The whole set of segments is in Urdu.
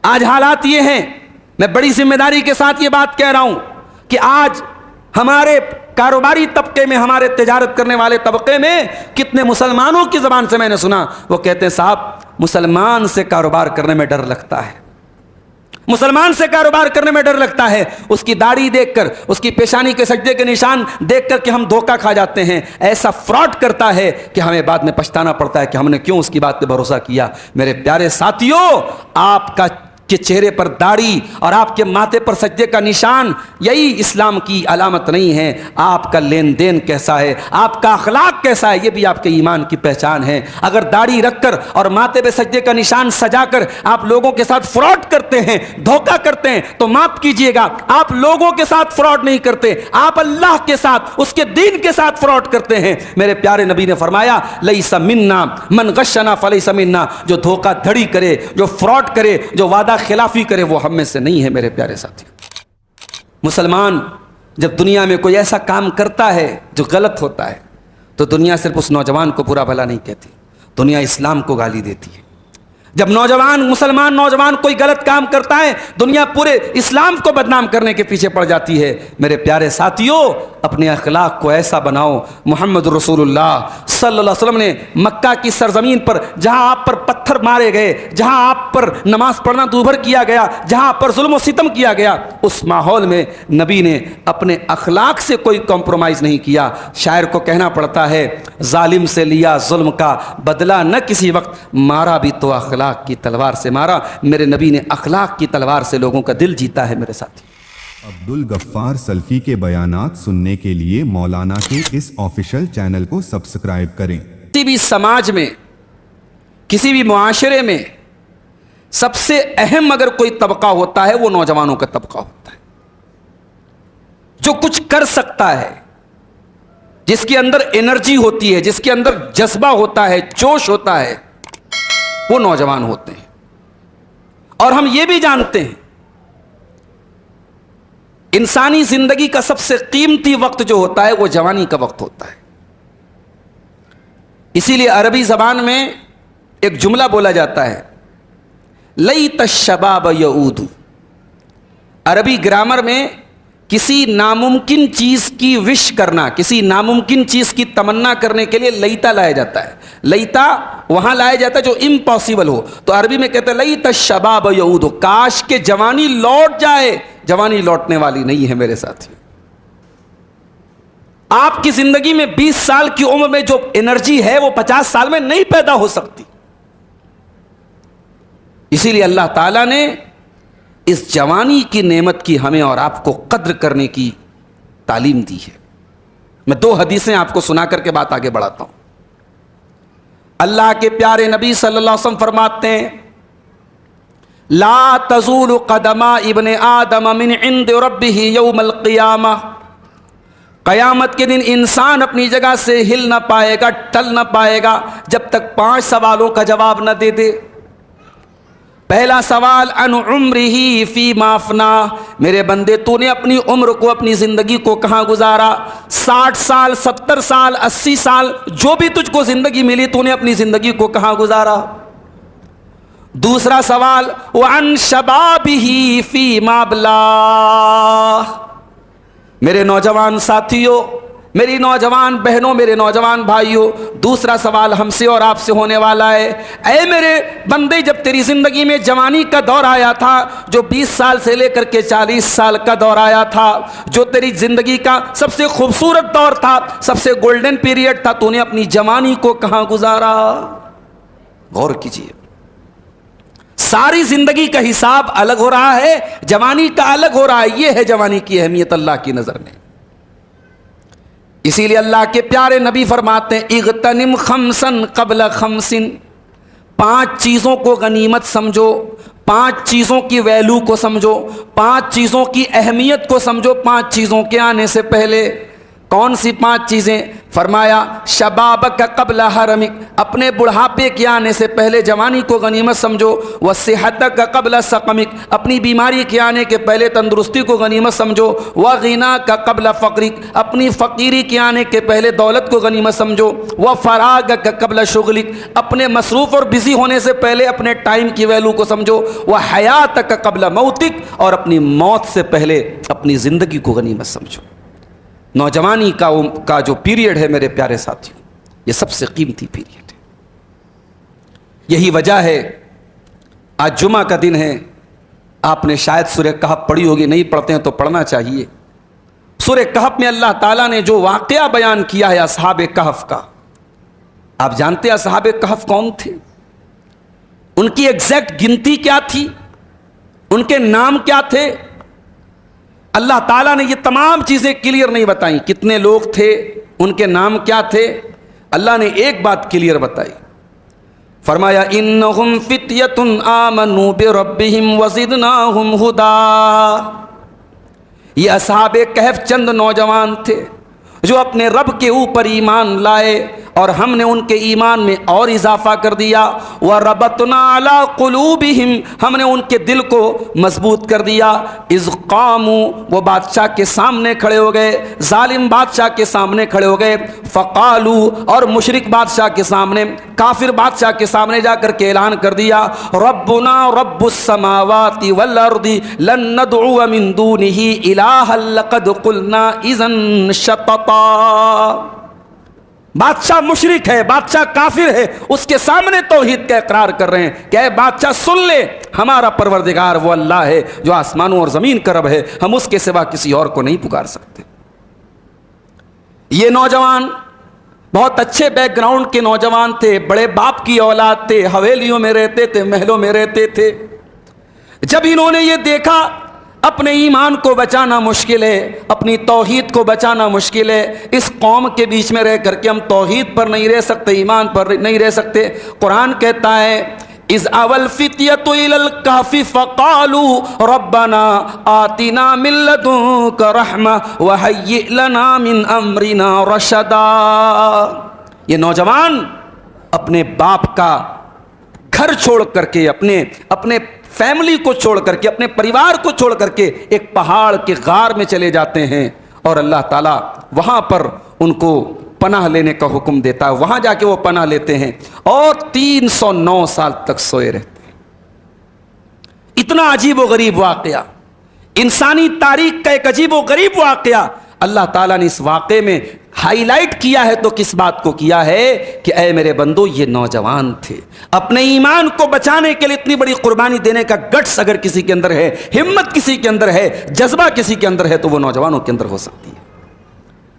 آج حالات یہ ہیں، میں بڑی ذمہ داری کے ساتھ یہ بات کہہ رہا ہوں کہ آج ہمارے کاروباری طبقے میں، ہمارے تجارت کرنے والے طبقے میں کتنے مسلمانوں کی زبان سے میں نے سنا، وہ کہتے ہیں صاحب مسلمان سے کاروبار کرنے میں ڈر لگتا ہے، مسلمان سے کاروبار کرنے میں ڈر لگتا ہے، اس کی داڑھی دیکھ کر، اس کی پیشانی کے سجدے کے نشان دیکھ کر کہ ہم دھوکہ کھا جاتے ہیں، ایسا فراڈ کرتا ہے کہ ہمیں بعد میں پچھتانا پڑتا ہے کہ ہم نے کیوں اس کی بات پہ بھروسہ کیا۔ میرے پیارے ساتھیوں، آپ کا کہ چہرے پر داڑھی اور آپ کے ماتھے پر سجدے کا نشان یہی اسلام کی علامت نہیں ہے، آپ کا لین دین کیسا ہے، آپ کا اخلاق کیسا ہے، یہ بھی آپ کے ایمان کی پہچان ہے۔ اگر داڑھی رکھ کر اور ماتھے پہ سجدے کا نشان سجا کر آپ لوگوں کے ساتھ فراڈ کرتے ہیں، دھوکہ کرتے ہیں، تو معاف کیجئے گا، آپ لوگوں کے ساتھ فراڈ نہیں کرتے، آپ اللہ کے ساتھ، اس کے دین کے ساتھ فراڈ کرتے ہیں۔ میرے پیارے نبی نے فرمایا لیس منا من غشنا فلیس منا، جو دھوکہ دھڑی کرے، جو فراڈ کرے، جو وعدہ خلافی کرے، وہ ہم میں سے نہیں ہے۔ میرے پیارے ساتھی، مسلمان جب دنیا میں کوئی ایسا کام کرتا ہے جو غلط ہوتا ہے تو دنیا صرف اس نوجوان کو برا بھلا نہیں کہتی، دنیا اسلام کو گالی دیتی ہے۔ جب مسلمان نوجوان کوئی غلط کام کرتا ہے، دنیا پورے اسلام کو بدنام کرنے کے پیچھے پڑ جاتی ہے۔ میرے پیارے ساتھیوں، اپنے اخلاق کو ایسا بناؤ۔ محمد رسول اللہ صلی اللہ علیہ وسلم نے مکہ کی سرزمین پر جہاں آپ پر پتھر مارے گئے، جہاں آپ پر نماز پڑھنا دوبھر کیا گیا، جہاں آپ پر ظلم و ستم کیا گیا، اس ماحول میں نبی نے اپنے اخلاق سے کوئی کمپرومائز نہیں کیا۔ شاعر کو کہنا پڑتا ہے ظالم سے لیا ظلم کا بدلہ نہ کسی وقت، مارا بھی تو اخلاق کی تلوار سے مارا۔ میرے نبی نے اخلاق کی تلوار سے لوگوں کا دل جیتا ہے۔ میرے ساتھی، عبدالغفار سلفی کے بیانات سننے کے لیے مولانا کے اس آفیشل چینل کو سبسکرائب کریں۔ کسی بھی سماج میں، کسی بھی معاشرے میں سب سے اہم اگر کوئی طبقہ ہوتا ہے وہ نوجوانوں کا طبقہ ہوتا ہے، جو کچھ کر سکتا ہے، جس کے اندر انرجی ہوتی ہے، جس کے اندر جذبہ ہوتا ہے، جوش ہوتا ہے، وہ نوجوان ہوتے ہیں۔ اور ہم یہ بھی جانتے ہیں انسانی زندگی کا سب سے قیمتی وقت جو ہوتا ہے وہ جوانی کا وقت ہوتا ہے۔ اسی لیے عربی زبان میں ایک جملہ بولا جاتا ہے لیت الشباب یعود۔ عربی گرامر میں کسی ناممکن چیز کی وش کرنا، کسی ناممکن چیز کی تمنا کرنے کے لیے لیتا لایا جاتا ہے۔ لیتا وہاں لایا جاتا ہے جو امپاسبل ہو، تو عربی میں کہتے ہیں لیت الشباب یعود، کاش کہ جوانی لوٹ جائے۔ جوانی لوٹنے والی نہیں ہے میرے ساتھی۔ آپ کی زندگی میں 20 سال کی عمر میں جو انرجی ہے وہ 50 سال میں نہیں پیدا ہو سکتی۔ اسی لیے اللہ تعالیٰ نے اس جوانی کی نعمت کی ہمیں اور آپ کو قدر کرنے کی تعلیم دی ہے۔ میں 2 حدیثیں آپ کو سنا کر کے بات آگے بڑھاتا ہوں۔ اللہ کے پیارے نبی صلی اللہ علیہ وسلم فرماتے ہیں لا تزول قدم ابن آدم من عند ربہ یوم القیامہ، قیامت کے دن انسان اپنی جگہ سے ہل نہ پائے گا، ٹل نہ پائے گا جب تک 5 سوالوں کا جواب نہ دے دے۔ پہلا سوال ان عمرہ فیما افنا، میرے بندے تو نے اپنی عمر کو، اپنی زندگی کو کہاں گزارا؟ 60 سال، 70 سال، 80 سال، جو بھی تجھ کو زندگی ملی تو نے اپنی زندگی کو کہاں گزارا؟ دوسرا سوال وعن شبابہ فیما ابلاہ، میرے نوجوان ساتھیوں، میری نوجوان بہنوں، میرے نوجوان بھائیوں، دوسرا سوال ہم سے اور آپ سے ہونے والا ہے۔ اے میرے بندے، جب تیری زندگی میں جوانی کا دور آیا تھا، جو 20 سال سے لے کر کے 40 سال کا دور آیا تھا، جو تیری زندگی کا سب سے خوبصورت دور تھا، سب سے گولڈن پیریڈ تھا، تو نے اپنی جوانی کو کہاں گزارا؟ غور کیجیے، ساری زندگی کا حساب الگ ہو رہا ہے، جوانی کا الگ ہو رہا ہے۔ یہ ہے جوانی کی اہمیت اللہ کی نظر میں۔ اسی لیے اللہ کے پیارے نبی فرماتے ہیں اغتنم خمسن قبل خمسن، 5 چیزوں کو غنیمت سمجھو، 5 چیزوں کی ویلو کو سمجھو، 5 چیزوں کی اہمیت کو سمجھو، 5 چیزوں کے آنے سے پہلے۔ کون سی 5 چیزیں؟ فرمایا شبابک قبل حرمک، اپنے بڑھاپے کے آنے سے پہلے جوانی کو غنیمت سمجھو، وصحتک قبل سقمک، اپنی بیماری کے آنے کے پہلے تندرستی کو غنیمت سمجھو، وغناک قبل فقرک، اپنی فقیری کے آنے کے پہلے دولت کو غنیمت سمجھو، وفراغک قبل شغلک، اپنے مصروف اور بزی ہونے سے پہلے اپنے ٹائم کی ویلو کو سمجھو، وحیاتک قبل موتک، اور اپنی موت سے پہلے اپنی زندگی کو غنیمت سمجھو۔ نوجوانی کا جو پیریڈ ہے میرے پیارے ساتھیوں، یہ سب سے قیمتی پیریڈ ہے۔ یہی وجہ ہے آج جمعہ کا دن ہے، آپ نے شاید سورہ کہف پڑھی ہوگی، نہیں پڑھتے ہیں تو پڑھنا چاہیے۔ سورہ کہف میں اللہ تعالیٰ نے جو واقعہ بیان کیا ہے اصحاب کہف کا، آپ جانتے ہیں اصحاب کہف کون تھے؟ ان کی ایگزیکٹ گنتی کیا تھی؟ ان کے نام کیا تھے؟ اللہ تعالیٰ نے یہ تمام چیزیں کلیئر نہیں بتائیں، کتنے لوگ تھے، ان کے نام کیا تھے۔ اللہ نے ایک بات کلیئر بتائی، فرمایا انہم فتیۃ آمنوا بربہم وزدناہم ہدی۔ یہ اصحاب کہف چند نوجوان تھے جو اپنے رب کے اوپر ایمان لائے اور ہم نے ان کے ایمان میں اور اضافہ کر دیا۔ وَرَبَطْنَا عَلَىٰ قُلُوبِهِمْ، ہم نے ان کے دل کو مضبوط کر دیا۔ اِذْ قَامُوا، وہ بادشاہ کے سامنے کھڑے ہو گئے، ظالم بادشاہ کے سامنے کھڑے ہو گئے۔ فَقَالُوا، اور مشرک بادشاہ کے سامنے، کافر بادشاہ کے سامنے جا کر کے اعلان کر دیا، رَبُّنَا رَبُّ السَّمَاوَاتِ وَالْأَرْضِ لَن نَّدْعُوَ مِن دُونِهِ إِلَٰهًا لَّقَدْ قُلْنَا إِذًا شَطَطًا۔ بادشاہ مشرک ہے، بادشاہ کافر ہے، اس کے سامنے توحید کا اقرار کر رہے ہیں کہ اے بادشاہ سن لے، ہمارا پروردگار وہ اللہ ہے جو آسمانوں اور زمین کا رب ہے، ہم اس کے سوا کسی اور کو نہیں پکار سکتے۔ یہ نوجوان بہت اچھے بیک گراؤنڈ کے نوجوان تھے، بڑے باپ کی اولاد تھے، حویلیوں میں رہتے تھے، محلوں میں رہتے تھے۔ جب انہوں نے یہ دیکھا اپنے ایمان کو بچانا مشکل ہے، اپنی توحید کو بچانا مشکل ہے، اس قوم کے بیچ میں رہ کر کے ہم توحید پر نہیں رہ سکتے، ایمان پر نہیں رہ سکتے۔ قرآن کہتا ہے اِذْ أَوَى الْفِتْيَةُ إِلَى الْكَهْفِ فَقَالُوا رَبَّنَا آتِنَا مِن لَّدُنكَ رَحْمَةً وَهَيِّئْ لَنَا مِنْ أَمْرِنَا رَشَدًا۔ یہ نوجوان اپنے باپ کا گھر چھوڑ کر کے، اپنے فیملی کو چھوڑ کر کے، اپنے پریوار کو چھوڑ کر کے ایک پہاڑ کے غار میں چلے جاتے ہیں، اور اللہ تعالیٰ وہاں پر ان کو پناہ لینے کا حکم دیتا ہے۔ وہاں جا کے وہ پناہ لیتے ہیں اور 309 سال تک سوئے رہتے ہیں۔ اتنا عجیب و غریب واقعہ، انسانی تاریخ کا ایک عجیب و غریب واقعہ اللہ تعالیٰ نے اس واقعے میں ہائی لائٹ کیا ہے۔ تو کس بات کو کیا ہے کہ اے میرے بندو، یہ نوجوان تھے، اپنے ایمان کو بچانے کے لیے اتنی بڑی قربانی دینے کا گٹس اگر کسی کے اندر ہے، ہمت کسی کے اندر ہے، جذبہ کسی کے اندر ہے، تو وہ نوجوانوں کے اندر ہو سکتی ہے۔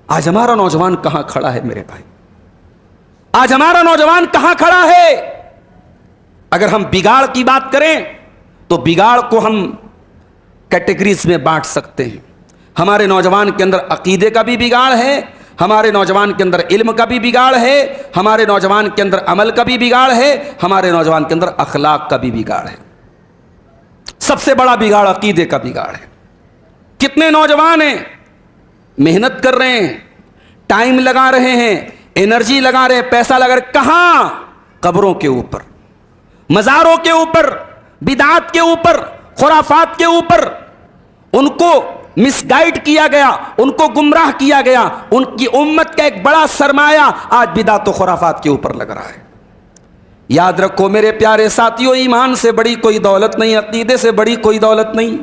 آج ہمارا نوجوان کہاں کھڑا ہے میرے بھائی؟ آج ہمارا نوجوان کہاں کھڑا ہے؟ اگر ہم بگاڑ کی بات کریں تو بگاڑ کو ہم کیٹیگریز میں بانٹ سکتے ہیں۔ ہمارے نوجوان کے اندر عقیدے کا بھی بگاڑ ہے، ہمارے نوجوان کے اندر علم کا بھی بگاڑ ہے، ہمارے نوجوان کے اندر عمل کا بھی بگاڑ ہے، ہمارے نوجوان کے اندر اخلاق کا بھی بگاڑ ہے۔ سب سے بڑا بگاڑ عقیدے کا بگاڑ ہے۔ کتنے نوجوان ہیں، محنت کر رہے ہیں، ٹائم لگا رہے ہیں، انرجی لگا رہے ہیں، پیسہ لگا رہے ہیں، کہاں؟ قبروں کے اوپر، مزاروں کے اوپر، بدعات کے اوپر، خرافات کے اوپر۔ ان کو مس گائیڈ کیا گیا، ان کو گمراہ کیا گیا، ان کی امت کا ایک بڑا سرمایہ آج بدعت و خرافات کے اوپر لگ رہا ہے۔ یاد رکھو میرے پیارے ساتھیوں، ایمان سے بڑی کوئی دولت نہیں، عقیدے سے بڑی کوئی دولت نہیں۔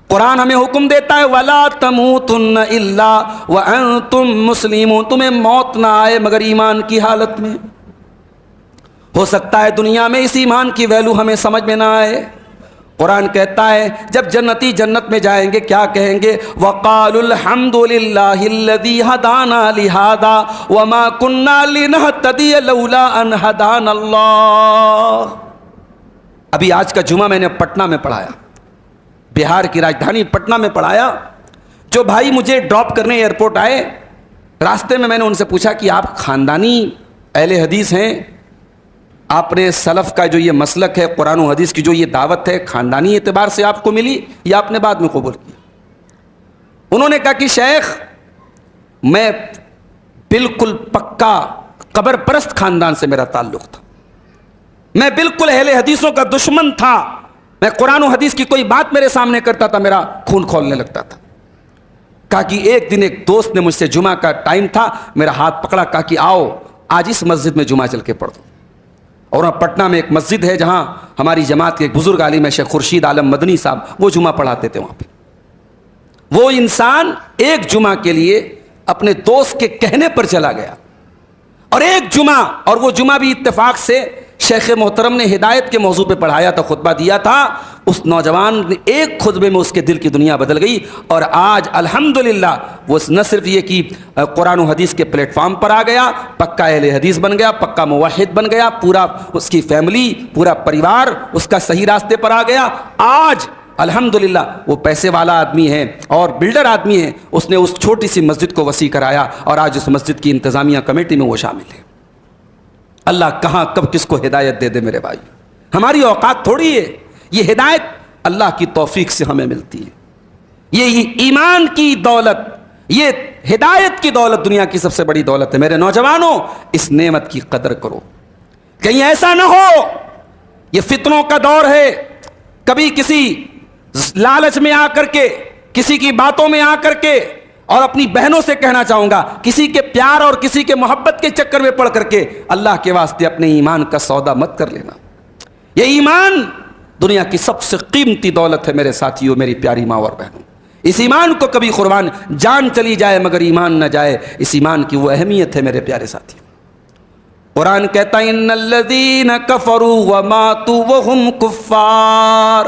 قرآن ہمیں حکم دیتا ہے وَلَا تَمُوتُنَّ إِلَّا وَأَنْتُمْ مُسْلِمُونَ، تمہیں موت نہ آئے مگر ایمان کی حالت میں۔ ہو سکتا ہے دنیا میں اس ایمان کی ویلو ہمیں سمجھ میں نہ آئے۔ قرآن کہتا ہے جب جنتی جنت میں جائیں گے کیا کہیں گے؟ وَقَالُوا الْحَمْدُ لِلَّهِ الَّذِي هَدَانَا لِهَذَا وَمَا كُنَّا لِنَهْتَدِيَ لَوْلَا أَنْ هَدَانَا اللَّهُ۔ ابھی آج کا جمعہ میں نے پٹنہ میں پڑھایا، بہار کی راجدھانی پٹنہ میں پڑھایا۔ جو بھائی مجھے ڈراپ کرنے ایئرپورٹ آئے، راستے میں نے ان سے پوچھا کہ آپ خاندانی اہل حدیث ہیں، آپ نے سلف کا جو یہ مسلک ہے، قرآن و حدیث کی جو یہ دعوت ہے، خاندانی اعتبار سے آپ کو ملی یا آپ نے بعد میں قبول کی؟ انہوں نے کہا کہ شیخ میں بالکل پکا قبر پرست خاندان سے میرا تعلق تھا، میں بالکل اہل حدیثوں کا دشمن تھا، میں قرآن و حدیث کی کوئی بات میرے سامنے کرتا تھا میرا خون کھولنے لگتا تھا۔ کہا کہ ایک دن ایک دوست نے مجھ سے جمعہ کا ٹائم تھا، میرا ہاتھ پکڑا، کہا کہ آؤ آج اس مسجد میں جمعہ چل کے پڑھ دو۔ اور پٹنہ میں ایک مسجد ہے جہاں ہماری جماعت کے ایک بزرگ عالم ہے شیخ خورشید عالم مدنی صاحب، وہ جمعہ پڑھاتے تھے وہاں پہ۔ وہ انسان ایک جمعہ کے لیے اپنے دوست کے کہنے پر چلا گیا، اور ایک جمعہ، اور وہ جمعہ بھی اتفاق سے شیخ محترم نے ہدایت کے موضوع پہ پڑھایا تھا، خطبہ دیا تھا، اس نوجوان نے ایک خطبے میں اس کے دل کی دنیا بدل گئی، اور آج الحمدللہ وہ نہ صرف یہ کہ قرآن و حدیث کے پلیٹ فارم پر آ گیا، پکا اہل حدیث بن گیا، پکا موحد بن گیا، پورا اس کی فیملی، پورا پریوار اس کا صحیح راستے پر آ گیا۔ آج الحمدللہ وہ پیسے والا آدمی ہے اور بلڈر آدمی ہے، اس نے اس چھوٹی سی مسجد کو وسیع کرایا، اور آج اس مسجد کی انتظامیہ کمیٹی میں وہ شامل ہے۔ اللہ کہاں کب کس کو ہدایت دے دے میرے بھائی، ہماری اوقات تھوڑی ہے، یہ ہدایت اللہ کی توفیق سے ہمیں ملتی ہے۔ یہ ایمان کی دولت، یہ ہدایت کی دولت دنیا کی سب سے بڑی دولت ہے۔ میرے نوجوانوں، اس نعمت کی قدر کرو، کہیں ایسا نہ ہو، یہ فتنوں کا دور ہے، کبھی کسی لالچ میں آ کر کے، کسی کی باتوں میں آ کر کے، اور اپنی بہنوں سے کہنا چاہوں گا، کسی کے پیار اور کسی کے محبت کے چکر میں پڑ کر کے اللہ کے واسطے اپنے ایمان کا سودا مت کر لینا۔ یہ ایمان دنیا کی سب سے قیمتی دولت ہے میرے ساتھیوں، میری پیاری ماں اور بہنوں۔ اس ایمان کو کبھی قربان، جان چلی جائے مگر ایمان نہ جائے، اس ایمان کی وہ اہمیت ہے میرے پیارے ساتھیوں۔ قرآن کہتا ہے ان الذین کفروا وماتوا وهم کفار،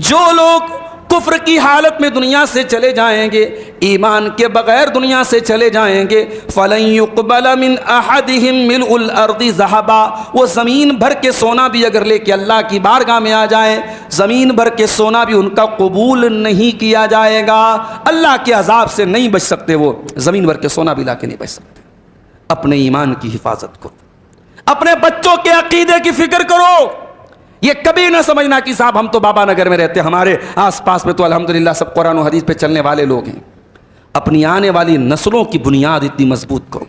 جو لوگ کفر کی حالت میں دنیا سے چلے جائیں گے، ایمان کے بغیر دنیا سے چلے جائیں گے، فَلَن يُقْبَلَ مِنْ أَحَدِهِمْ مِلْءُ الْأَرْضِ ذَهَبًا، وہ زمین بھر کے سونا بھی اگر لے کے اللہ کی بارگاہ میں آ جائیں، زمین بھر کے سونا بھی ان کا قبول نہیں کیا جائے گا۔ اللہ کے عذاب سے نہیں بچ سکتے، وہ زمین بھر کے سونا بھی لا کے نہیں بچ سکتے۔ اپنے ایمان کی حفاظت کرو، اپنے بچوں کے عقیدے کی فکر کرو۔ یہ کبھی نہ سمجھنا کہ صاحب ہم تو بابا نگر میں رہتے، ہمارے آس پاس میں تو الحمدللہ سب قرآن و حدیث پہ چلنے والے لوگ ہیں۔ اپنی آنے والی نسلوں کی بنیاد اتنی مضبوط کرو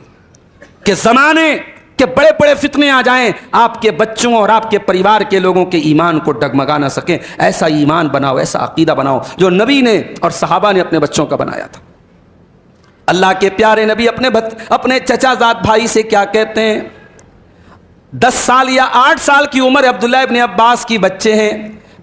کہ زمانے کے بڑے بڑے فتنے آ جائیں، آپ کے بچوں اور آپ کے پریوار کے لوگوں کے ایمان کو ڈگمگا نہ سکیں۔ ایسا ایمان بناؤ، ایسا عقیدہ بناؤ جو نبی نے اور صحابہ نے اپنے بچوں کا بنایا تھا۔ اللہ کے پیارے نبی اپنے چچا زاد بھائی سے کیا کہتے ہیں؟ 10 سال یا 8 سال کی عمر عبداللہ ابن عباس کی بچے ہیں،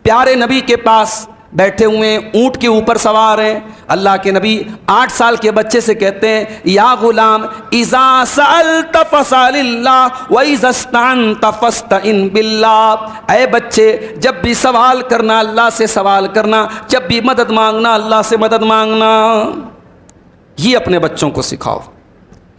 پیارے نبی کے پاس بیٹھے ہوئے ہیں، اونٹ کے اوپر سوار ہیں۔ اللہ کے نبی 8 سال کے بچے سے کہتے ہیں یا غلام اذا سألت فاسأل اللہ واذا استعنت فاستعن باللہ، اے بچے جب بھی سوال کرنا اللہ سے سوال کرنا، جب بھی مدد مانگنا اللہ سے مدد مانگنا۔ یہ اپنے بچوں کو سکھاؤ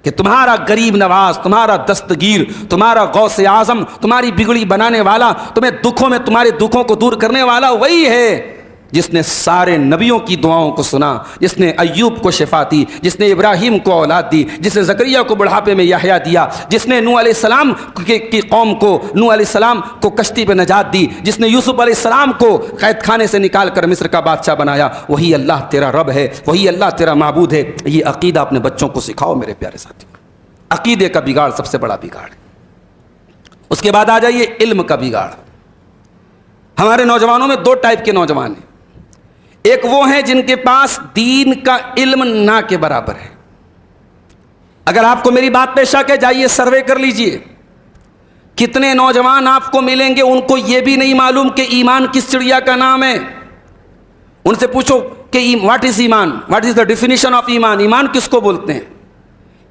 کہ تمہارا غریب نواز، تمہارا دستگیر، تمہارا غوث اعظم، تمہاری بگڑی بنانے والا، تمہیں دکھوں میں تمہارے دکھوں کو دور کرنے والا وہی ہے جس نے سارے نبیوں کی دعاؤں کو سنا، جس نے ایوب کو شفا دی، جس نے ابراہیم کو اولاد دی، جس نے زکریا کو بڑھاپے میں یحییٰ دیا، جس نے نوح علیہ السلام کی قوم کو، نوح علیہ السلام کو کشتی پہ نجات دی، جس نے یوسف علیہ السلام کو قید خانے سے نکال کر مصر کا بادشاہ بنایا۔ وہی اللہ تیرا رب ہے، وہی اللہ تیرا معبود ہے۔ یہ عقیدہ اپنے بچوں کو سکھاؤ میرے پیارے ساتھی۔ عقیدے کا بگاڑ سب سے بڑا بگاڑ ہے۔ اس کے بعد آ جائیے علم کا بگاڑ۔ ہمارے نوجوانوں میں 2 ٹائپ کے نوجوان ہیں، ایک وہ ہیں جن کے پاس دین کا علم نہ کے برابر ہے۔ اگر آپ کو میری بات پہ شک ہے، جائیے سروے کر لیجئے، کتنے نوجوان آپ کو ملیں گے ان کو یہ بھی نہیں معلوم کہ ایمان کس چڑیا کا نام ہے۔ ان سے پوچھو کہ واٹ از ایمان، what is the definition of ایمان، ایمان کس کو بولتے ہیں،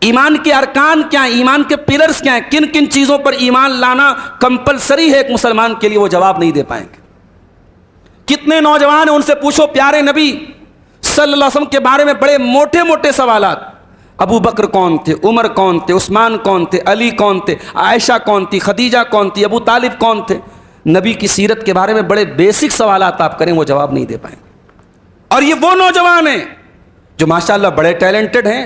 ایمان کے ارکان کیا ہیں، ایمان کے پلرز کیا ہیں، کن کن چیزوں پر ایمان لانا کمپلسری ہے ایک مسلمان کے لیے، وہ جواب نہیں دے پائیں گے۔ کتنے نوجوان ہیں ان سے پوچھو پیارے نبی صلی اللہ علیہ وسلم کے بارے میں بڑے موٹے موٹے سوالات، ابو بکر کون تھے، عمر کون تھے، عثمان کون تھے، علی کون تھے، عائشہ کون تھی، خدیجہ کون تھی، ابو طالب کون تھے، نبی کی سیرت کے بارے میں بڑے بیسک سوالات آپ کریں وہ جواب نہیں دے پائیں گے۔ اور یہ وہ نوجوان ہیں جو ماشاءاللہ بڑے ٹیلنٹڈ ہیں،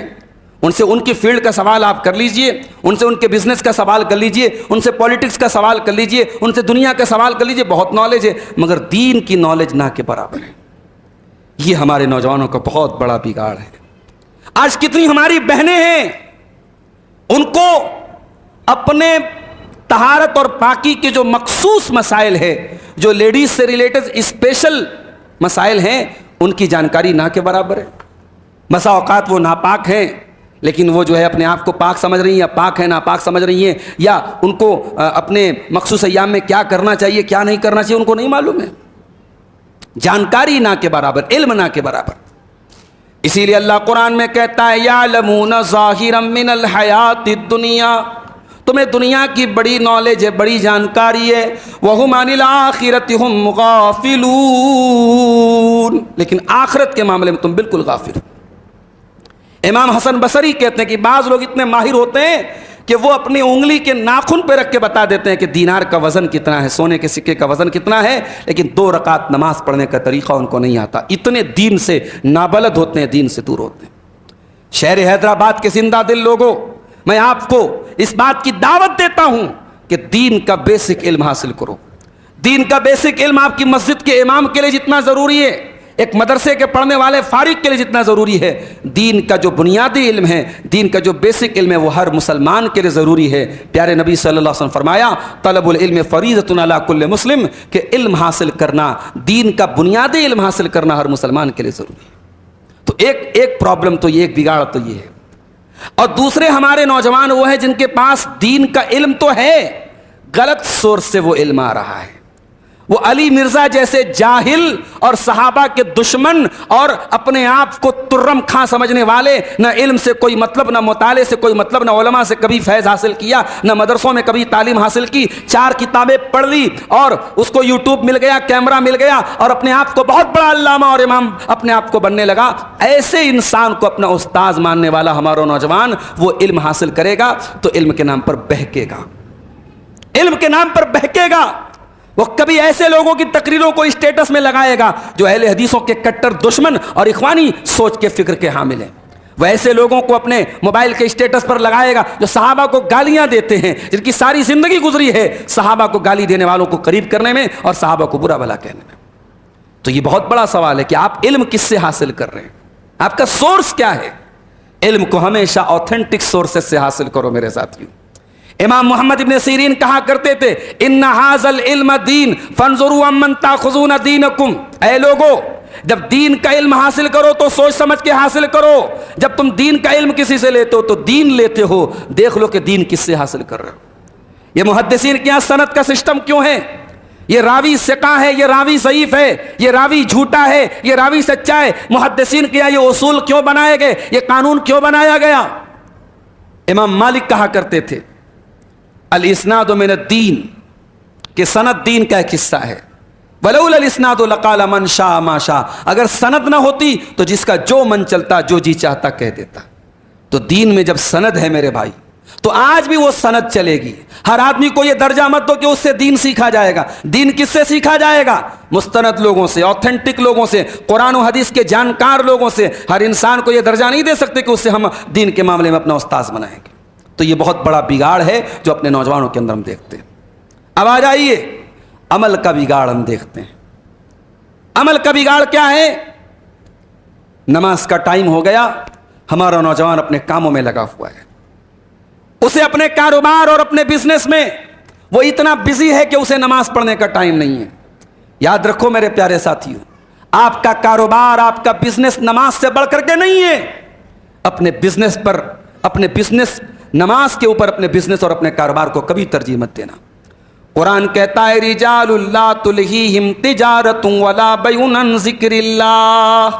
ان سے ان کی فیلڈ کا سوال آپ کر لیجئے، ان سے ان کے بزنس کا سوال کر لیجئے، ان سے پولیٹکس کا سوال کر لیجئے، ان سے دنیا کا سوال کر لیجئے، بہت نالج ہے، مگر دین کی نالج نہ کے برابر ہے۔ یہ ہمارے نوجوانوں کا بہت بڑا بگاڑ ہے۔ آج کتنی ہماری بہنیں ہیں ان کو اپنے طہارت اور پاکی کے جو مخصوص مسائل ہے، جو لیڈیز سے ریلیٹڈ اسپیشل مسائل ہیں، ان کی جانکاری نہ کے برابر ہے۔ بسا اوقات وہ ناپاک ہیں لیکن وہ جو ہے اپنے آپ کو پاک سمجھ رہی ہیں، یا پاک ہے ناپاک سمجھ رہی ہیں، یا ان کو اپنے مخصوص ایام میں کیا کرنا چاہیے کیا نہیں کرنا چاہیے ان کو نہیں معلوم ہے۔ جانکاری نہ کے برابر، علم نہ کے برابر۔ اسی لیے اللہ قرآن میں کہتا ہے یعلمون ظاہرا من الحیات الدنیا، تمہیں دنیا کی بڑی نالج ہے، بڑی جانکاری ہے، وہم عن الآخرۃ ہم غافلون، لیکن آخرت کے معاملے میں تم بالکل غافل ہو۔ امام حسن بصری کہتے ہیں کہ بعض لوگ اتنے ماہر ہوتے ہیں کہ وہ اپنی انگلی کے ناخن پہ رکھ کے بتا دیتے ہیں کہ دینار کا وزن کتنا ہے، سونے کے سکے کا وزن کتنا ہے، لیکن 2 رکعت نماز پڑھنے کا طریقہ ان کو نہیں آتا۔ اتنے دین سے نابلد ہوتے ہیں، دین سے دور ہوتے ہیں۔ شہر حیدرآباد کے زندہ دل لوگوں، میں آپ کو اس بات کی دعوت دیتا ہوں کہ دین کا بیسک علم حاصل کرو۔ دین کا بیسک علم آپ کی مسجد کے امام کے لیے جتنا ضروری ہے، ایک مدرسے کے پڑھنے والے فارغ کے لیے جتنا ضروری ہے، دین کا جو بنیادی علم ہے، دین کا جو بیسک علم ہے، وہ ہر مسلمان کے لیے ضروری ہے۔ پیارے نبی صلی اللہ علیہ وسلم فرمایا طلب العلم فریضۃ علی کل مسلم، کہ علم حاصل کرنا، دین کا بنیادی علم حاصل کرنا ہر مسلمان کے لیے ضروری ہے۔ تو ایک پرابلم تو یہ، ایک بگاڑ تو یہ ہے۔ اور دوسرے ہمارے نوجوان وہ ہیں جن کے پاس دین کا علم تو ہے، غلط سورس سے وہ علم آ رہا ہے۔ وہ علی مرزا جیسے جاہل اور صحابہ کے دشمن اور اپنے آپ کو ترم خاں سمجھنے والے، نہ علم سے کوئی مطلب، نہ مطالعے سے کوئی مطلب، نہ علماء سے کبھی فیض حاصل کیا، نہ مدرسوں میں کبھی تعلیم حاصل کی، 4 کتابیں پڑھ لی اور اس کو یوٹیوب مل گیا، کیمرہ مل گیا، اور اپنے آپ کو بہت بڑا علامہ اور امام اپنے آپ کو بننے لگا۔ ایسے انسان کو اپنا استاذ ماننے والا ہمارا نوجوان وہ علم حاصل کرے گا تو علم کے نام پر بہکے گا، علم کے نام پر بہکے گا۔ وہ کبھی ایسے لوگوں کی تقریروں کو اسٹیٹس میں لگائے گا جو اہل حدیثوں کے کٹر دشمن اور اخوانی سوچ کے فکر کے حامل ہیں۔ وہ ایسے لوگوں کو اپنے موبائل کے اسٹیٹس پر لگائے گا جو صحابہ کو گالیاں دیتے ہیں، جن کی ساری زندگی گزری ہے صحابہ کو گالی دینے والوں کو قریب کرنے میں اور صحابہ کو برا بھلا کہنے میں۔ تو یہ بہت بڑا سوال ہے کہ آپ علم کس سے حاصل کر رہے ہیں، آپ کا سورس کیا ہے۔ علم کو ہمیشہ آتھینٹک سورسز سے حاصل کرو میرے ساتھیوں۔ امام محمد ابن سیرین کہا کرتے تھے ان ھذا العلم دین فانظروا عمن تاخذون دینکم، اے لوگو جب دین کا علم حاصل کرو تو سوچ سمجھ کے حاصل کرو۔ جب تم دین کا علم کسی سے لیتے ہو تو دین لیتے ہو، دیکھ لو کہ دین کس سے حاصل کر رہے ہو۔ یہ محدثین کے یہاں سند کا سسٹم کیوں ہے؟ یہ راوی ثقہ ہے، یہ راوی ضعیف ہے، یہ راوی جھوٹا ہے، یہ راوی سچا ہے۔ محدثین کے یہاں یہ اصول کیوں بنائے گئے، یہ قانون کیوں بنایا گیا؟ امام مالک کہا کرتے تھے الاسناد من الدین، کہ سند دین کا ایک حصہ ہے۔ ولولا الاسناد لقال من شاء ما شاء، اگر سند نہ ہوتی تو جس کا جو من چلتا جو جی چاہتا کہہ دیتا۔ تو دین میں جب سند ہے میرے بھائی تو آج بھی وہ سند چلے گی۔ ہر آدمی کو یہ درجہ مت دو کہ اس سے دین سیکھا جائے گا۔ دین کس سے سیکھا جائے گا؟ مستند لوگوں سے، آتھینٹک لوگوں سے، قرآن و حدیث کے جانکار لوگوں سے۔ ہر انسان کو یہ درجہ نہیں دے سکتے کہ اس سے ہم دین کے معاملے میں اپنا استاذ بنائیں گے۔ تو یہ بہت بڑا بگاڑ ہے جو اپنے نوجوانوں کے اندر ہم دیکھتے ہیں۔ اب آ جائیے عمل کا بگاڑ ہم دیکھتے ہیں۔ عمل کا بگاڑ کیا ہے؟ نماز کا ٹائم ہو گیا، ہمارا نوجوان اپنے کاموں میں لگا ہوا ہے، اسے اپنے کاروبار اور اپنے بزنس میں وہ اتنا بزی ہے کہ اسے نماز پڑھنے کا ٹائم نہیں ہے۔ یاد رکھو میرے پیارے ساتھیوں، آپ کا کاروبار، آپ کا بزنس نماز سے بڑھ کر کے نہیں ہے۔ اپنے بزنس پر، اپنے بزنس، نماز کے اوپر اپنے بزنس اور اپنے کاروبار کو کبھی ترجیح مت دینا۔ قرآن کہتا ہے رجال لا تلہیہم تجارت ولا بیع عن ذکر اللہ،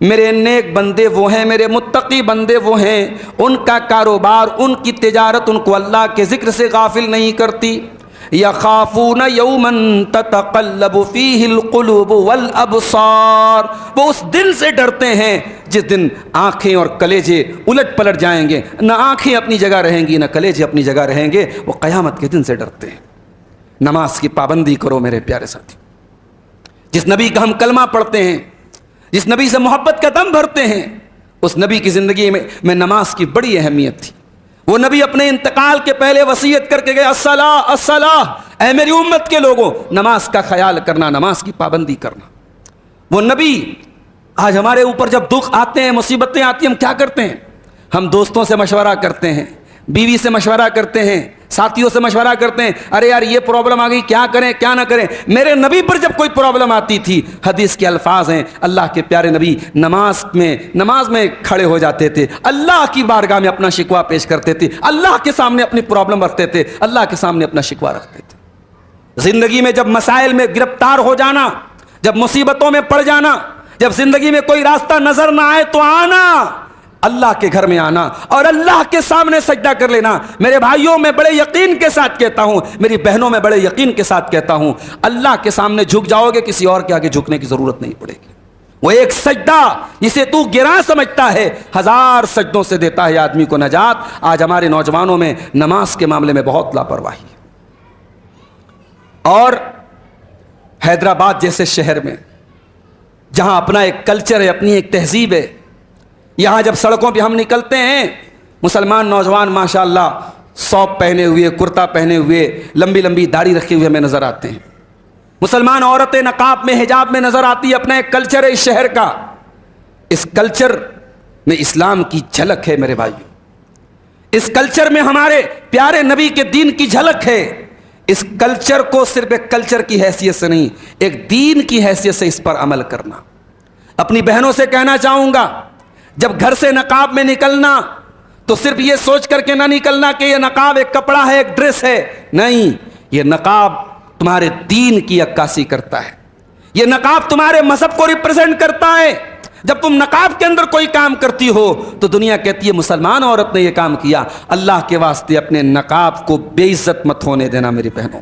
میرے نیک بندے وہ ہیں، میرے متقی بندے وہ ہیں، ان کا کاروبار، ان کی تجارت ان کو اللہ کے ذکر سے غافل نہیں کرتی۔ یخافون یوما تتقلب فیہ القلوب والابصار، وہ اس دن سے ڈرتے ہیں جس دن آنکھیں اور کلیجے الٹ پلٹ جائیں گے، نہ آنکھیں اپنی جگہ رہیں گی نہ کلیجے اپنی جگہ رہیں گے۔ وہ قیامت کے دن سے ڈرتے ہیں۔ نماز کی پابندی کرو میرے پیارے ساتھی۔ جس نبی کا ہم کلمہ پڑھتے ہیں، جس نبی سے محبت کا دم بھرتے ہیں، اس نبی کی زندگی میں نماز کی بڑی اہمیت تھی۔ وہ نبی اپنے انتقال کے پہلے وصیت کر کے گئے الصلاۃ الصلاۃ، اے میری امت کے لوگوں نماز کا خیال کرنا، نماز کی پابندی کرنا۔ وہ نبی آج ہمارے اوپر جب دکھ آتے ہیں، مصیبتیں آتی ہیں، ہم کیا کرتے ہیں؟ ہم دوستوں سے مشورہ کرتے ہیں، بیوی سے مشورہ کرتے ہیں، ساتھیوں سے مشورہ کرتے ہیں، ارے یار یہ پرابلم آ گئی، کیا کریں کیا نہ کریں۔ میرے نبی پر جب کوئی پرابلم آتی تھی، حدیث کے الفاظ ہیں، اللہ کے پیارے نبی نماز میں کھڑے ہو جاتے تھے، اللہ کی بارگاہ میں اپنا شکوہ پیش کرتے تھے، اللہ کے سامنے اپنی پرابلم رکھتے تھے، اللہ کے سامنے اپنا شکوہ رکھتے تھے۔ زندگی میں جب مسائل میں گرفتار ہو جانا، جب مصیبتوں میں پڑ جانا، جب زندگی میں کوئی راستہ نظر نہ آئے تو آنا، اللہ کے گھر میں آنا اور اللہ کے سامنے سجدہ کر لینا۔ میرے بھائیوں، میں بڑے یقین کے ساتھ کہتا ہوں، میری بہنوں میں بڑے یقین کے ساتھ کہتا ہوں، اللہ کے سامنے جھک جاؤ گے، کسی اور کے آگے جھکنے کی ضرورت نہیں پڑے گی۔ وہ ایک سجدہ جسے تو گراں سمجھتا ہے، 1000 سجدوں سے دیتا ہے آدمی کو نجات۔ آج ہمارے نوجوانوں میں نماز کے معاملے میں بہت لاپرواہی ہے، اور حیدرآباد جیسے شہر میں جہاں اپنا ایک کلچر ہے، اپنی ایک تہذیب ہے، یہاں جب سڑکوں پہ ہم نکلتے ہیں، مسلمان نوجوان ماشاءاللہ سوپ پہنے ہوئے، کرتا پہنے ہوئے، لمبی لمبی داڑھی رکھے ہوئے ہمیں نظر آتے ہیں۔ مسلمان عورتیں نقاب میں، حجاب میں نظر آتی ہے۔ اپنا ایک کلچر ہے اس شہر کا، اس کلچر میں اسلام کی جھلک ہے میرے بھائیوں، اس کلچر میں ہمارے پیارے نبی کے دین کی جھلک ہے۔ اس کلچر کو صرف ایک کلچر کی حیثیت سے نہیں، ایک دین کی حیثیت سے اس پر عمل کرنا۔ اپنی بہنوں سے کہنا چاہوں گا، جب گھر سے نقاب میں نکلنا تو صرف یہ سوچ کر کے نہ نکلنا کہ یہ نقاب ایک کپڑا ہے، ایک ڈریس ہے، نہیں، یہ نقاب تمہارے دین کی عکاسی کرتا ہے، یہ نقاب تمہارے مذہب کو ریپرزینٹ کرتا ہے۔ جب تم نقاب کے اندر کوئی کام کرتی ہو تو دنیا کہتی ہے مسلمان عورت نے یہ کام کیا۔ اللہ کے واسطے اپنے نقاب کو بے عزت مت ہونے دینا میری بہنوں۔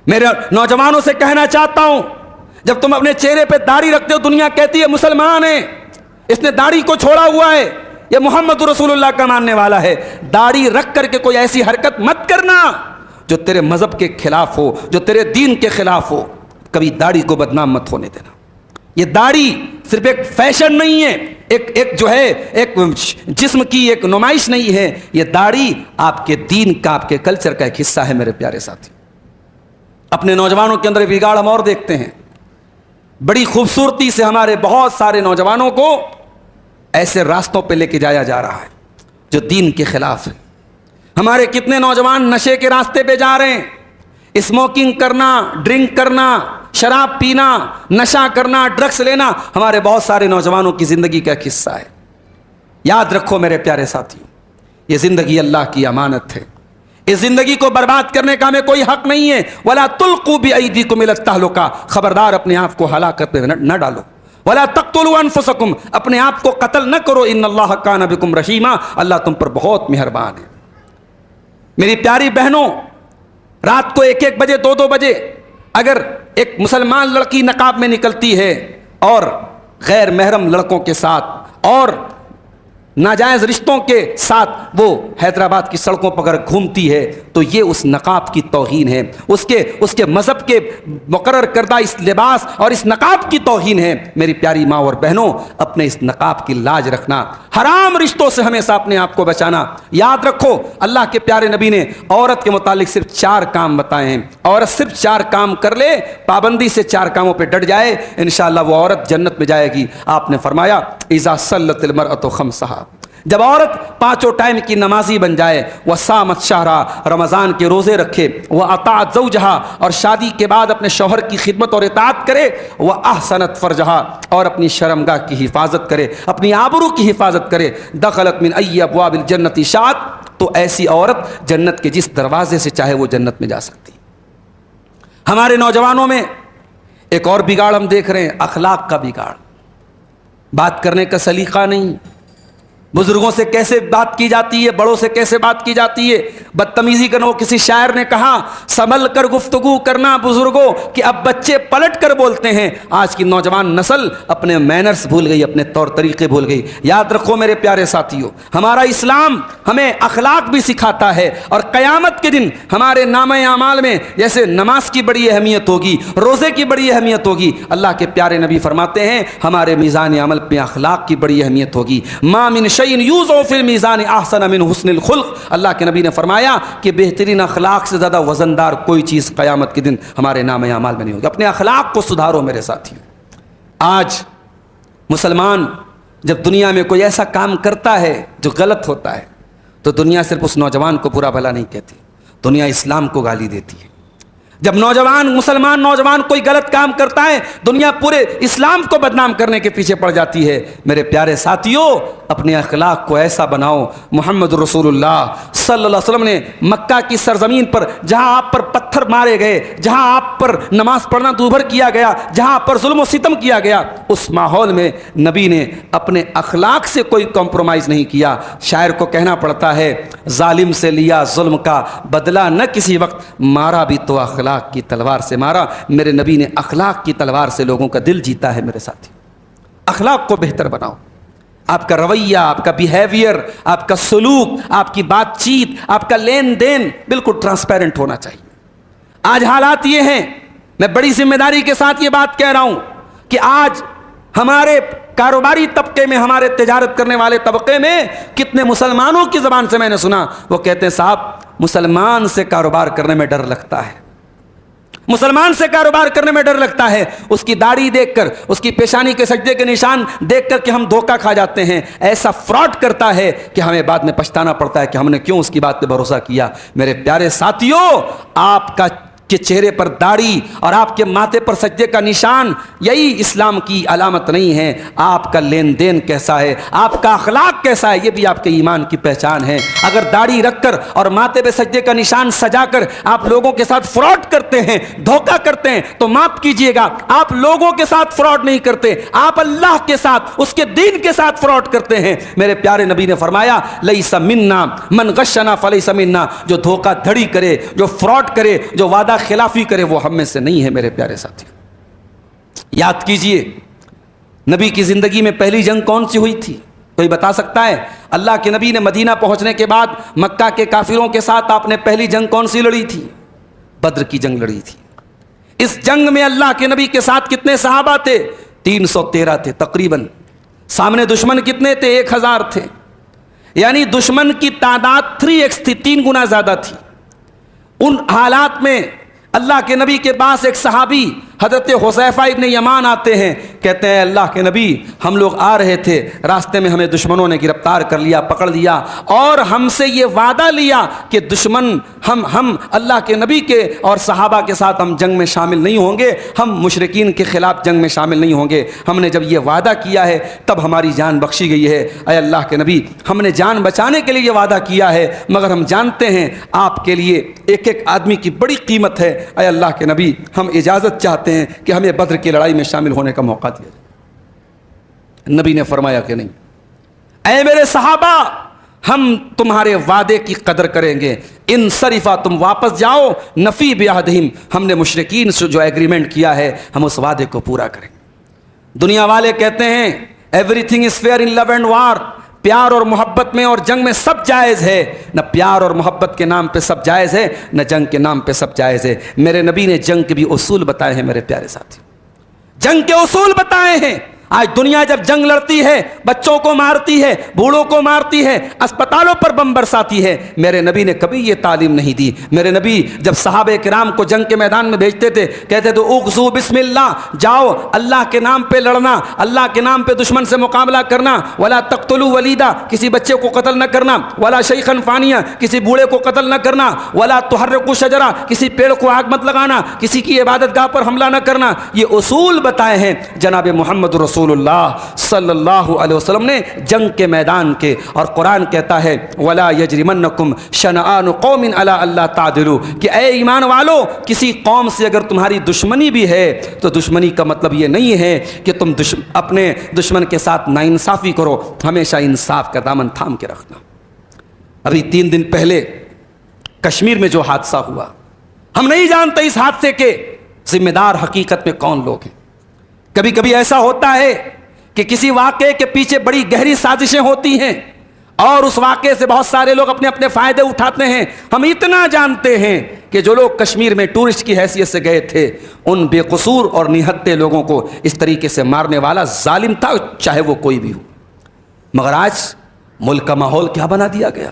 میرے نوجوانوں سے کہنا چاہتا ہوں، جب تم اپنے چہرے پہ داڑھی رکھتے ہو، دنیا کہتی ہے مسلمان ہے، اس نے داڑھی کو چھوڑا ہوا ہے، یہ محمد رسول اللہ کا ماننے والا ہے۔ داڑھی رکھ کر کے کوئی ایسی حرکت مت کرنا جو تیرے مذہب کے خلاف ہو، جو تیرے دین کے خلاف ہو۔ کبھی داڑھی کو بدنام مت ہونے دینا۔ یہ داڑھی صرف ایک فیشن نہیں ہے، ایک جو ہے ایک جسم کی ایک نمائش نہیں ہے، یہ داڑھی آپ کے دین کا، آپ کے کلچر کا ایک حصہ ہے میرے پیارے ساتھی۔ اپنے نوجوانوں کے اندر بگاڑ ہم اور دیکھتے ہیں، بڑی خوبصورتی سے ہمارے بہت سارے نوجوانوں کو ایسے راستوں پہ لے کے جایا جا رہا ہے جو دین کے خلاف ہے۔ ہمارے کتنے نوجوان نشے کے راستے پہ جا رہے ہیں، اسموکنگ کرنا، ڈرنک کرنا، شراب پینا، نشہ کرنا، ڈرگس لینا، ہمارے بہت سارے نوجوانوں کی زندگی کا ایک حصہ ہے۔ یاد رکھو میرے پیارے ساتھیوں، یہ زندگی اللہ کی امانت ہے، اس زندگی کو برباد کرنے کا ہمیں کوئی حق نہیں ہے۔ وَلَا تُلْقُوا بِأَيْدِيكُمْ إِلَى التَّهْلُكَةِ، خبردار اپنے آپ کو ہلاکت میں نہ ڈالو۔ وَلَا تَقْتُلُوا أَنفُسَكُمْ، اپنے آپ کو قتل نہ کرو۔ إِنَّ اللَّهَ كَانَ بِكُمْ رَحِيمًا، اللہ تم پر بہت مہربان ہے۔ میری پیاری بہنوں، رات کو 1-1 بجے 2-2 بجے اگر ایک مسلمان لڑکی نقاب میں نکلتی ہے اور غیر محرم لڑکوں کے ساتھ اور ناجائز رشتوں کے ساتھ وہ حیدرآباد کی سڑکوں پر اگر گھومتی ہے تو یہ اس نقاب کی توہین ہے، اس کے مذہب کے مقرر کردہ اس لباس اور اس نقاب کی توہین ہے۔ میری پیاری ماں اور بہنوں، اپنے اس نقاب کی لاج رکھنا، حرام رشتوں سے ہمیشہ اپنے آپ کو بچانا۔ یاد رکھو، اللہ کے پیارے نبی نے عورت کے متعلق صرف 4 کام بتائے ہیں۔ عورت صرف 4 کام کر لے، پابندی سے 4 کاموں پہ ڈٹ جائے، انشاءاللہ وہ عورت جنت میں جائے گی۔ آپ نے فرمایا اذا صلت المرأة خمسها، جب عورت 5 ٹائم کی نمازی بن جائے، وہ صامت شہرا، رمضان کے روزے رکھے، وہ اطاعت زوجہا، اور شادی کے بعد اپنے شوہر کی خدمت اور اطاعت کرے، وہ احسنت فرجہا، اور اپنی شرمگاہ کی حفاظت کرے، اپنی آبرو کی حفاظت کرے، دخلت من ای ابواب الجنت شاءت، تو ایسی عورت جنت کے جس دروازے سے چاہے وہ جنت میں جا سکتی۔ ہمارے نوجوانوں میں ایک اور بگاڑ ہم دیکھ رہے ہیں، اخلاق کا بگاڑ، بات کرنے کا سلیقہ نہیں، بزرگوں سے کیسے بات کی جاتی ہے، بڑوں سے کیسے بات کی جاتی ہے، بدتمیزی کرنا۔ وہ کسی شاعر نے کہا سنبھل کر گفتگو کرنا بزرگوں، کہ اب بچے پلٹ کر بولتے ہیں۔ آج کی نوجوان نسل اپنے مینرز بھول گئی، اپنے طور طریقے بھول گئی۔ یاد رکھو میرے پیارے ساتھیوں، ہمارا اسلام ہمیں اخلاق بھی سکھاتا ہے، اور قیامت کے دن ہمارے نامہ اعمال میں جیسے نماز کی بڑی اہمیت ہوگی، روزے کی بڑی اہمیت ہوگی، اللہ کے پیارے نبی فرماتے ہیں ہمارے میزان عمل پہ اخلاق کی بڑی اہمیت ہوگی۔ ما من یوزو فی المیزان احسن من حسن الخلق، اللہ کے نبی نے فرمایا کہ بہترین اخلاق سے زیادہ وزندار کوئی چیز قیامت کے دن ہمارے نام اعمال میں نہیں ہوگی۔ اپنے اخلاق کو سدھارو میرے ساتھیوں۔ آج مسلمان جب دنیا میں کوئی ایسا کام کرتا ہے جو غلط ہوتا ہے تو دنیا صرف اس نوجوان کو برا بھلا نہیں کہتی، دنیا اسلام کو گالی دیتی ہے۔ جب مسلمان نوجوان کوئی غلط کام کرتا ہے دنیا پورے اسلام کو بدنام کرنے کے پیچھے پڑ جاتی ہے۔ میرے پیارے ساتھیوں، اپنے اخلاق کو ایسا بناؤ۔ محمد رسول اللہ صلی اللہ علیہ وسلم نے مکہ کی سرزمین پر جہاں آپ پر پتھر مارے گئے، جہاں آپ پر نماز پڑھنا دوبھر کیا گیا، جہاں آپ پر ظلم و ستم کیا گیا، اس ماحول میں نبی نے اپنے اخلاق سے کوئی کمپرومائز نہیں کیا۔ شاعر کو کہنا پڑتا ہے، ظالم سے لیا ظلم کا بدلہ نہ کسی وقت، مارا بھی تو اخلاق کی تلوار سے مارا۔ میرے نبی نے اخلاق کی تلوار سے لوگوں کا دل جیتا ہے۔ میرے ساتھی، اخلاق کو بہتر بناؤ۔ آپ کا رویہ، آپ کا بیہیویئر، آپ کا سلوک، آپ کی بات چیت، آپ کا لین دین بالکل ٹرانسپیرنٹ ہونا چاہیے۔ آج حالات یہ ہیں، میں بڑی ذمہ داری کے ساتھ یہ بات کہہ رہا ہوں کہ آج ہمارے کاروباری طبقے میں، ہمارے تجارت کرنے والے طبقے میں کتنے مسلمانوں کی زبان سے میں نے سنا، وہ کہتے ہیں صاحب مسلمان سے کاروبار کرنے میں ڈر لگتا ہے، مسلمان سے کاروبار کرنے میں ڈر لگتا ہے، اس کی داڑھی دیکھ کر، اس کی پیشانی کے سجدے کے نشان دیکھ کر کہ ہم دھوکہ کھا جاتے ہیں، ایسا فراڈ کرتا ہے کہ ہمیں بعد میں پچھتانا پڑتا ہے کہ ہم نے کیوں اس کی بات پہ بھروسہ کیا۔ میرے پیارے ساتھیوں، آپ کا کے چہرے پر داڑھی اور آپ کے ماتھے پر سجدے کا نشان یہی اسلام کی علامت نہیں ہے۔ آپ کا لین دین کیسا ہے، آپ کا اخلاق کیسا ہے، یہ بھی آپ کے ایمان کی پہچان ہے۔ اگر داڑھی رکھ کر اور ماتھے پہ سجدے کا نشان سجا کر آپ لوگوں کے ساتھ فراڈ کرتے ہیں، دھوکہ کرتے ہیں، تو معاف کیجئے گا، آپ لوگوں کے ساتھ فراڈ نہیں کرتے، آپ اللہ کے ساتھ، اس کے دین کے ساتھ فراڈ کرتے ہیں۔ میرے پیارے نبی نے فرمایا، لیس منا من غشنا فلیس منا، جو دھوکہ دھڑی کرے، جو فراڈ کرے، جو وعدہ خلافی کرے، وہ ہم میں سے نہیں ہے۔ میرے پیارے ساتھی، یاد کیجئے نبی کی زندگی میں پہلی جنگ کون سی ہوئی تھی؟ کوئی بتا سکتا ہے؟ اللہ کے نبی نے مدینہ پہنچنے کے بعد مکہ کے کافروں کے ساتھ آپ نے پہلی جنگ کون سی لڑی تھی؟ بدر کی جنگ لڑی تھی۔ اس جنگ میں اللہ کے نبی کے ساتھ کتنے صحابہ تھے؟ 313 تھے تقریباً۔ سامنے دشمن کتنے تھے؟ 1000 تھے، یعنی دشمن کی تعداد 3x تھی، 3 گنا زیادہ تھی۔ ان حالات میں اللہ کے نبی کے پاس ایک صحابی حضرت حذیفہ ابن یمان آتے ہیں، کہتے ہیں اللہ کے نبی ہم لوگ آ رہے تھے، راستے میں ہمیں دشمنوں نے گرفتار کر لیا، پکڑ لیا، اور ہم سے یہ وعدہ لیا کہ دشمن ہم اللہ کے نبی کے اور صحابہ کے ساتھ ہم جنگ میں شامل نہیں ہوں گے، ہم مشرکین کے خلاف جنگ میں شامل نہیں ہوں گے۔ ہم نے جب یہ وعدہ کیا ہے تب ہماری جان بخشی گئی ہے۔ اے اللہ کے نبی، ہم نے جان بچانے کے لیے یہ وعدہ کیا ہے، مگر ہم جانتے ہیں آپ کے لیے ایک ایک آدمی کی بڑی قیمت ہے۔ اے اللہ کے نبی، ہم اجازت چاہتے ہیں کہ ہمیں بدر کی لڑائی میں شامل ہونے کا موقع دیا جائے۔ نبی نے فرمایا کہ نہیں، اے میرے صحابہ، ہم تمہارے وعدے کی قدر کریں گے، انصرفا، تم واپس جاؤ، نفی بعہدہم، ہم نے مشرکین سے جو ایگریمنٹ کیا ہے ہم اس وعدے کو پورا کریں گے۔ دنیا والے کہتے ہیں everything is fair in love and war, پیار اور محبت میں اور جنگ میں سب جائز ہے۔ نہ پیار اور محبت کے نام پہ سب جائز ہے، نہ جنگ کے نام پہ سب جائز ہے۔ میرے نبی نے جنگ کے بھی اصول بتائے ہیں۔ میرے پیارے ساتھی، جنگ کے اصول بتائے ہیں۔ آج دنیا جب جنگ لڑتی ہے، بچوں کو مارتی ہے، بوڑھوں کو مارتی ہے، اسپتالوں پر بم برساتی ہے، میرے نبی نے کبھی یہ تعلیم نہیں دی۔ میرے نبی جب صحابہ کرام کو جنگ کے میدان میں بھیجتے تھے، کہتے تھے اغزو بسم اللہ، جاؤ اللہ کے نام پہ لڑنا، اللہ کے نام پہ دشمن سے مقابلہ کرنا، ولا تقتلوا ولیدا، کسی بچے کو قتل نہ کرنا، ولا شیخا فانیا، کسی بوڑھے کو قتل نہ کرنا، ولا تحرقوا شجرا، کسی پیڑ کو آگ مت لگانا، کسی کی عبادت گاہ پر حملہ نہ کرنا۔ یہ اصول بتائے ہیں جناب محمد رسول اللہ صلی اللہ علیہ وسلم نے جنگ کے میدان کے۔ اور قرآن کہتا ہے وَلَا يَجْرِمَنَّكُمْ شَنَآنُ قَوْمٍ عَلَىٰ أَلَّا تَعْدِلُوا، کہ اے ایمان والو، کسی قوم سے اگر تمہاری دشمنی بھی ہے تو دشمنی کا مطلب یہ نہیں ہے کہ تم اپنے دشمن کے ساتھ ناانصافی کرو، ہمیشہ انصاف کا دامن تھام کے رکھنا۔ ابھی 3 دن پہلے کشمیر میں جو حادثہ ہوا، ہم نہیں جانتے اس حادثے کے ذمہ دار حقیقت میں کون لوگ ہیں۔ کبھی کبھی ایسا ہوتا ہے کہ کسی واقعے کے پیچھے بڑی گہری سازشیں ہوتی ہیں اور اس واقعے سے بہت سارے لوگ اپنے اپنے فائدے اٹھاتے ہیں۔ ہم اتنا جانتے ہیں کہ جو لوگ کشمیر میں ٹورسٹ کی حیثیت سے گئے تھے، ان بے قصور اور نہتے لوگوں کو اس طریقے سے مارنے والا ظالم تھا، چاہے وہ کوئی بھی ہو۔ مگر آج ملک کا ماحول کیا بنا دیا گیا؟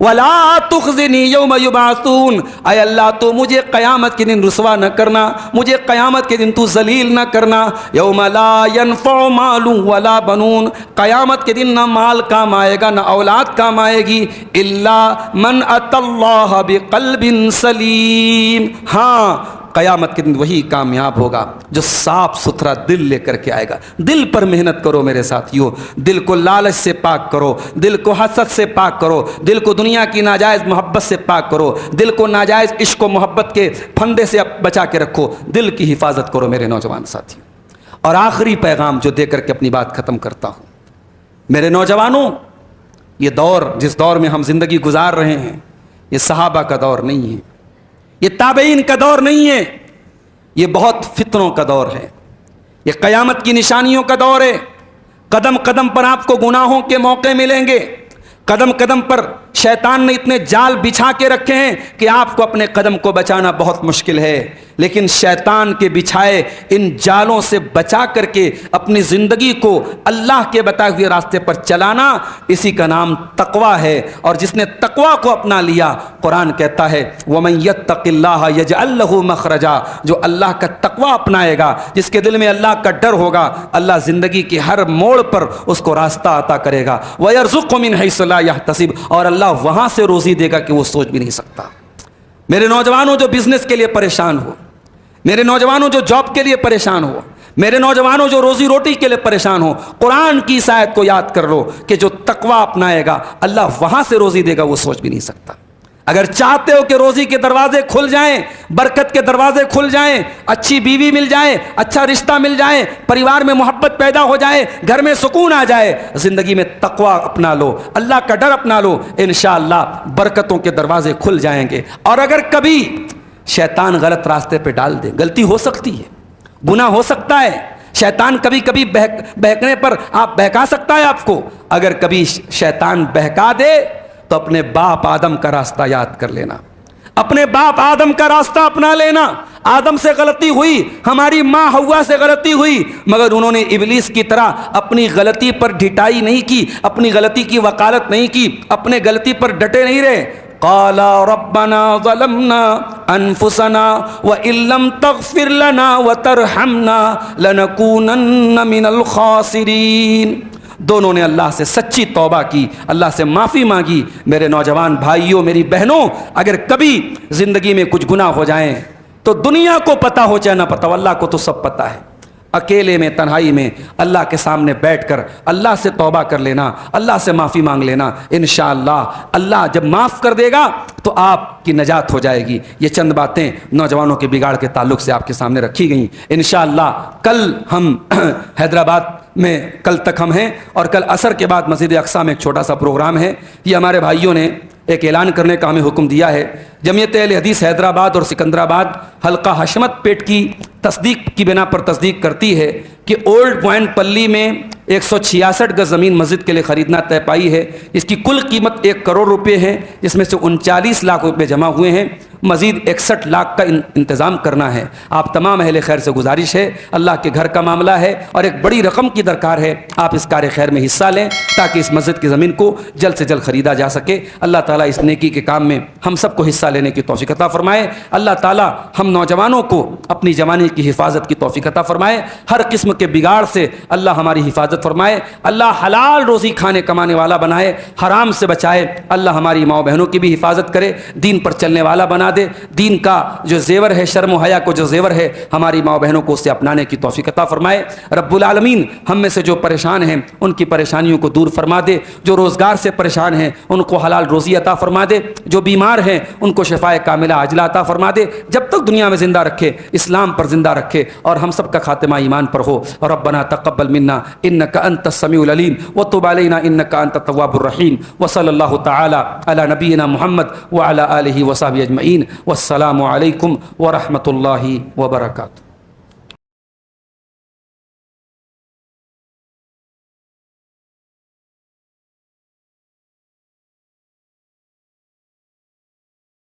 ولا تخزنی یوم یبعثون، اے اللہ تو مجھے قیامت کے دن رسوا نہ کرنا، مجھے قیامت کے دن تو ذلیل نہ کرنا۔ یوم لا ینفع مال ولا بنون، قیامت کے دن نہ مال کام آئے گا نہ اولاد کام آئے گی، الا من اتی اللہ بقلب سلیم، ہاں قیامت کے دن وہی کامیاب ہوگا جو صاف ستھرا دل لے کر کے آئے گا۔ دل پر محنت کرو میرے ساتھیو، دل کو لالچ سے پاک کرو، دل کو حسد سے پاک کرو، دل کو دنیا کی ناجائز محبت سے پاک کرو، دل کو ناجائز عشق و محبت کے پھندے سے بچا کے رکھو، دل کی حفاظت کرو میرے نوجوان ساتھیو۔ اور آخری پیغام جو دے کر کے اپنی بات ختم کرتا ہوں، میرے نوجوانوں، یہ دور جس دور میں ہم زندگی گزار رہے ہیں یہ صحابہ کا دور نہیں ہے، یہ تابعین کا دور نہیں ہے، یہ بہت فتنوں کا دور ہے، یہ قیامت کی نشانیوں کا دور ہے۔ قدم قدم پر آپ کو گناہوں کے موقع ملیں گے، قدم قدم پر شیطان نے اتنے جال بچھا کے رکھے ہیں کہ آپ کو اپنے قدم کو بچانا بہت مشکل ہے، لیکن شیطان کے بچھائے ان جالوں سے بچا کر کے اپنی زندگی کو اللہ کے بتائے ہوئے راستے پر چلانا، اسی کا نام تقوی ہے۔ اور جس نے تقوی کو اپنا لیا، قرآن کہتا ہے وَمَن يَتَّقِ اللَّهَ يَجْعَل لَّهُ مَخْرَجًا، جو اللہ کا تقوی اپنائے گا، جس کے دل میں اللہ کا ڈر ہوگا، اللہ زندگی کے ہر موڑ پر اس کو راستہ عطا کرے گا۔ وَيَرْزُقْهُ مِنْ حَيْثُ لَا يَحْتَسِبُ، اور اللہ وہاں سے روزی دے گا کہ وہ سوچ بھی نہیں سکتا۔ میرے نوجوانوں جو بزنس کے لیے پریشان ہو، میرے نوجوانوں جو جاب کے لیے پریشان ہو، میرے نوجوانوں جو روزی روٹی کے لیے پریشان ہو، قرآن کی اس آیت کو یاد کر لو کہ جو تقوی اپنائے گا اللہ وہاں سے روزی دے گا، وہ سوچ بھی نہیں سکتا۔ اگر چاہتے ہو کہ روزی کے دروازے کھل جائیں، برکت کے دروازے کھل جائیں، اچھی بیوی مل جائے، اچھا رشتہ مل جائے، پریوار میں محبت پیدا ہو جائے، گھر میں سکون آ جائے، زندگی میں تقوی اپنا لو، اللہ کا ڈر اپنا لو، انشاءاللہ برکتوں کے دروازے کھل جائیں گے۔ اور اگر کبھی شیطان غلط راستے پہ ڈال دے، غلطی ہو سکتی ہے، گناہ ہو سکتا ہے، شیطان کبھی کبھی بہکنے پر آپ بہکا سکتا ہے آپ کو، اگر کبھی شیطان بہکا دے تو اپنے باپ آدم کا راستہ یاد کر لینا، اپنے باپ آدم کا راستہ اپنا لینا۔ آدم سے غلطی ہوئی، ہماری ماں حوا سے غلطی ہوئی، مگر انہوں نے ابلیس کی طرح اپنی غلطی پر ڈھٹائی نہیں کی، اپنی غلطی کی وکالت نہیں کی، اپنے غلطی پر ڈٹے نہیں رہے۔ قال ربنا ظلمنا انفسنا وان لم تغفر لنا وترحمنا لنكونن من الخاسرین۔ دونوں نے اللہ سے سچی توبہ کی، اللہ سے معافی مانگی۔ میرے نوجوان بھائیوں، میری بہنوں، اگر کبھی زندگی میں کچھ گناہ ہو جائیں تو دنیا کو پتہ ہو چاہے نہ پتہ ہو، اللہ کو تو سب پتہ ہے۔ اکیلے میں، تنہائی میں اللہ کے سامنے بیٹھ کر اللہ سے توبہ کر لینا، اللہ سے معافی مانگ لینا، انشاءاللہ اللہ جب معاف کر دے گا تو آپ کی نجات ہو جائے گی۔ یہ چند باتیں نوجوانوں کے بگاڑ کے تعلق سے آپ کے سامنے رکھی گئیں۔ انشاءاللہ کل ہم حیدرآباد میں، کل تک ہم ہیں، اور کل عصر کے بعد مسجد اقصی میں ایک چھوٹا سا پروگرام ہے۔ یہ ہمارے بھائیوں نے ایک اعلان کرنے کا ہمیں حکم دیا ہے۔ جمعیت اہل حدیث حیدرآباد اور سکندرآباد حلقہ حشمت پیٹ کی تصدیق کی بنا پر تصدیق کرتی ہے کہ اولڈ پوائنٹ پلی میں 166 گز زمین مسجد کے لیے خریدنا طے پائی ہے۔ اس کی کل قیمت 1 کروڑ روپے ہے، جس میں سے 39 لاکھ روپے جمع ہوئے ہیں، مزید 61 لاکھ کا انتظام کرنا ہے۔ آپ تمام اہل خیر سے گزارش ہے، اللہ کے گھر کا معاملہ ہے اور ایک بڑی رقم کی درکار ہے، آپ اس کار خیر میں حصہ لیں تاکہ اس مسجد کی زمین کو جلد سے جلد خریدا جا سکے۔ اللہ تعالیٰ اس نیکی کے کام میں ہم سب کو حصہ لینے کی توفیق عطا فرمائے۔ اللہ تعالیٰ ہم نوجوانوں کو اپنی جوانی کی حفاظت کی توفیق عطا فرمائے، ہر قسم کے بگاڑ سے اللہ ہماری حفاظت فرمائے، اللہ حلال روزی کھانے کمانے والا بنائے، حرام سے بچائے، اللہ ہماری ماں بہنوں کی بھی حفاظت کرے، دین پر چلنے والا بنا دے، دین کا جو زیور ہے، شرم و حیا کو جو زیور ہے، ہماری ماں بہنوں کو اسے اپنانے کی توفیق عطا فرمائے۔ رب العالمین ہم میں سے جو پریشان ہیں ان کی پریشانیوں کو دور فرما دے، جو روزگار سے پریشان ہیں ان کو حلال روزی عطا فرما دے، جو بیمار ہیں ان کو شفائے کاملہ عاجلہ عطا فرما دے، جب تک دنیا میں زندہ رکھے اسلام پر زندہ رکھے اور ہم سب کا خاتمہ ایمان پر ہو۔ ربنا تقبل منا انک انت السمیع العلیم وتب علینا انک انت التواب الرحیم، وصلی اللہ تعالی علی نبینا محمد وعلی آلہ وصحبہ اجمعین، والسلام علیکم ورحمۃ اللہ وبرکاتہ۔